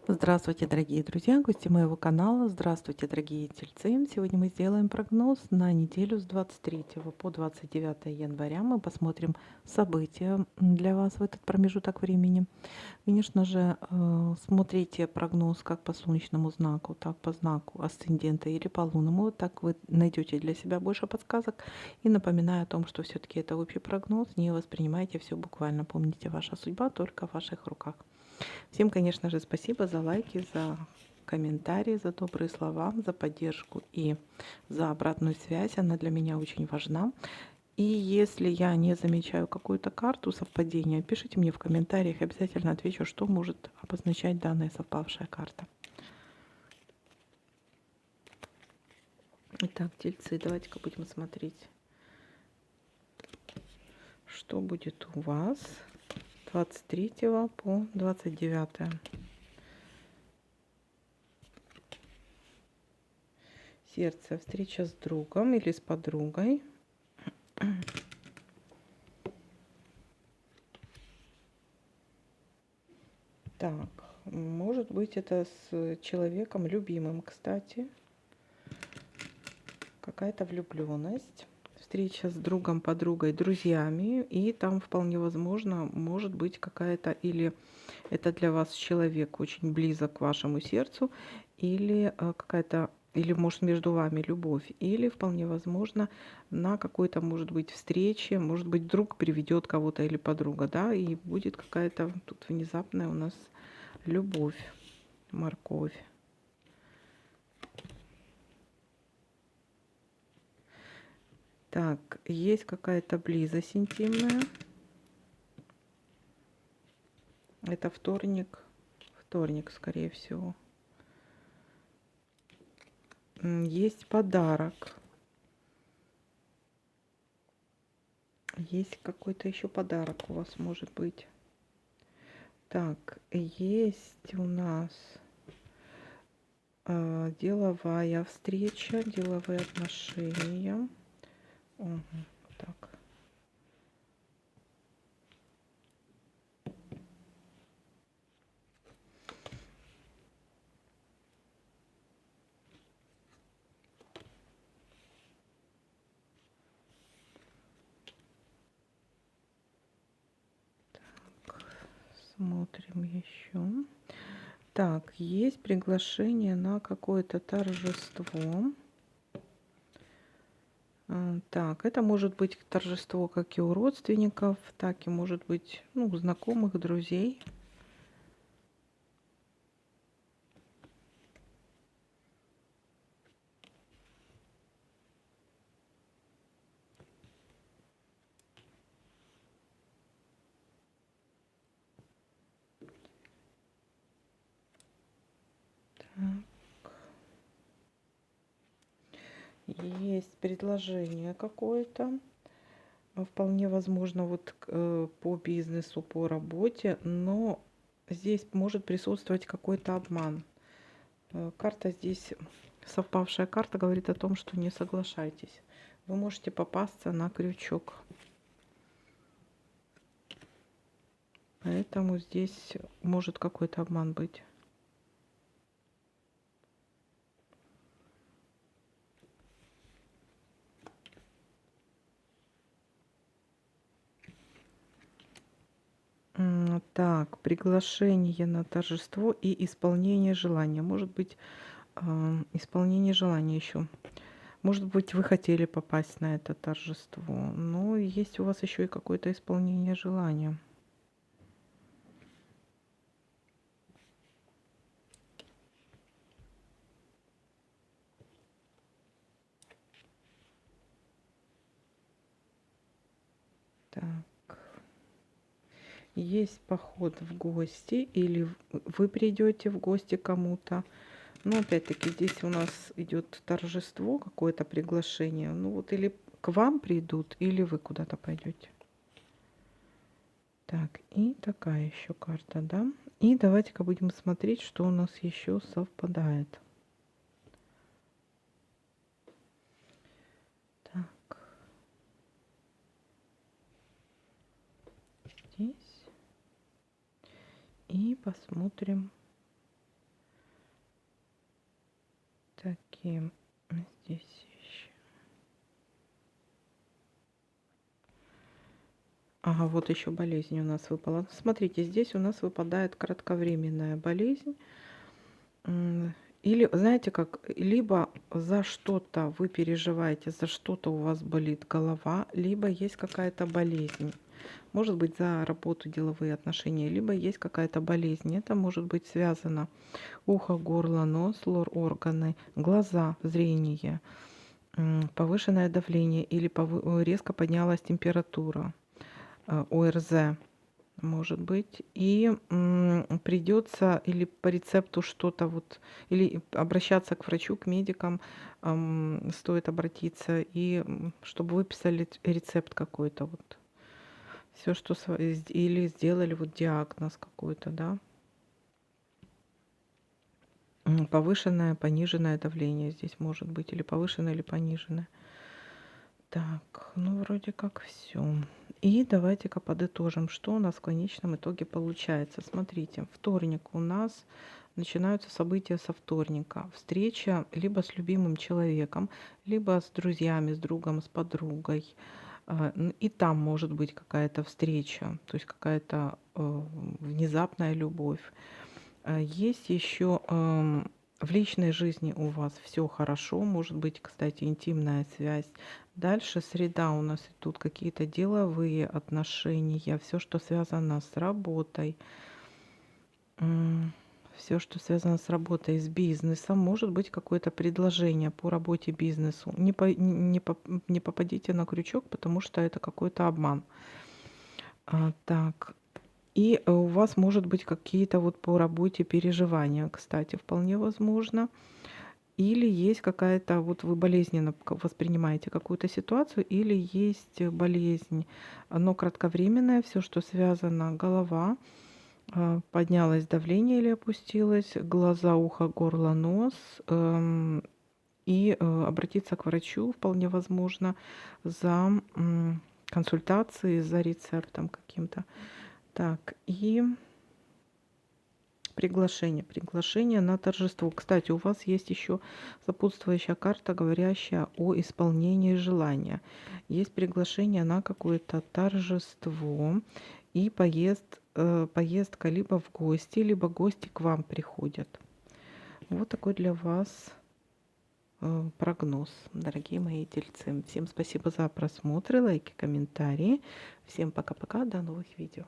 Здравствуйте, дорогие друзья, гости моего канала. Здравствуйте, дорогие тельцы. Сегодня мы сделаем прогноз на неделю с 23 по 29 января. Мы посмотрим события для вас в этот промежуток времени. Конечно же, смотрите прогноз как по солнечному знаку, так по знаку асцендента или по лунному. Вот так вы найдете для себя больше подсказок. И напоминаю о том, что все-таки это общий прогноз. Не воспринимайте все буквально. Помните, ваша судьба только в ваших руках. Всем, конечно же, спасибо за лайки, за комментарии, за добрые слова, за поддержку и за обратную связь. Она для меня очень важна. И если я не замечаю какую-то карту совпадения, пишите мне в комментариях, обязательно отвечу, что может обозначать данная совпавшая карта. Итак, тельцы, давайте-ка будем смотреть, что будет у вас 23 по 29. Сердце, встреча с другом или с подругой. Так, может быть, это с человеком любимым, кстати. Какая-то влюбленность. Встреча с другом, подругой, друзьями. И там вполне возможно, может быть какая-то, или это для вас человек очень близок к вашему сердцу, или какая-то, или может между вами любовь, или вполне возможно на какой-то, может быть, встрече, может быть, друг приведет кого-то или подруга, да, и будет какая-то тут внезапная у нас любовь, морковь. Так, есть какая-то близость интимная. Это вторник. Вторник, скорее всего. Есть подарок. Есть какой-то еще подарок у вас может быть. Так, есть у нас деловая встреча, деловые отношения. Мгм, так. Смотрим еще. Так, есть приглашение на какое-то торжество. Так, это может быть торжество как и у родственников, так и может быть, ну, у знакомых, друзей. Есть предложение какое-то. Вполне возможно, вот по бизнесу, по работе, но здесь может присутствовать какой-то обман. Карта здесь, совпавшая карта, говорит о том, что не соглашайтесь. Вы можете попасться на крючок. Поэтому здесь может какой-то обман быть. Так, приглашение на торжество и исполнение желания. Может быть, исполнение желания еще. Может быть, вы хотели попасть на это торжество, но есть у вас еще и какое-то исполнение желания. Так. Есть поход в гости, или вы придете в гости кому-то. Но опять-таки здесь у нас идет торжество, какое-то приглашение. Ну вот или к вам придут, или вы куда-то пойдете. Так, и такая еще карта, да? И давайте-ка будем смотреть, что у нас еще совпадает. Так, здесь. И посмотрим таким. Здесь еще. Ага, вот еще болезнь у нас выпала. Смотрите, здесь у нас выпадает кратковременная болезнь. Или, знаете как, либо за что-то вы переживаете, за что-то у вас болит голова, либо есть какая-то болезнь. Может быть, за работу, деловые отношения, либо есть какая-то болезнь. Это может быть связано ухо, горло, нос, лор-органы, глаза, зрение, повышенное давление или резко поднялась температура, ОРЗ. Может быть. И придется или по рецепту что-то вот, или обращаться к врачу, к медикам, стоит обратиться, и чтобы выписали рецепт какой-то вот. Все, что или сделали вот диагноз какой-то, да. Повышенное, пониженное давление здесь может быть, или повышенное, или пониженное. Так, ну вроде как все. И давайте-ка подытожим, что у нас в конечном итоге получается. Смотрите, вторник у нас начинаются события со вторника. Встреча либо с любимым человеком, либо с друзьями, с другом, с подругой. И там может быть какая-то встреча, то есть какая-то внезапная любовь. Есть еще в личной жизни у вас все хорошо, может быть, кстати, интимная связь. Дальше среда у нас идут какие-то деловые отношения, все, что связано с работой, все, что связано с работой, с бизнесом, может быть какое-то предложение по работе, бизнесу. Не попадите на крючок, потому что это какой-то обман. Так, и у вас может быть какие-то вот по работе переживания, кстати, вполне возможно. Или есть какая-то, вот вы болезненно воспринимаете какую-то ситуацию, или есть болезнь, но кратковременная, все, что связано, голова, поднялось давление или опустилось, глаза, ухо, горло, нос, и обратиться к врачу вполне возможно за консультацией, за рецептом каким-то. Так, и приглашение на торжество. Кстати, у вас есть еще сопутствующая карта, говорящая о исполнении желания. Есть приглашение на какое-то торжество и поездка либо в гости, либо гости к вам приходят. Вот такой для вас прогноз, дорогие мои тельцы. Всем спасибо за просмотры, лайки, комментарии. Всем пока-пока, до новых видео.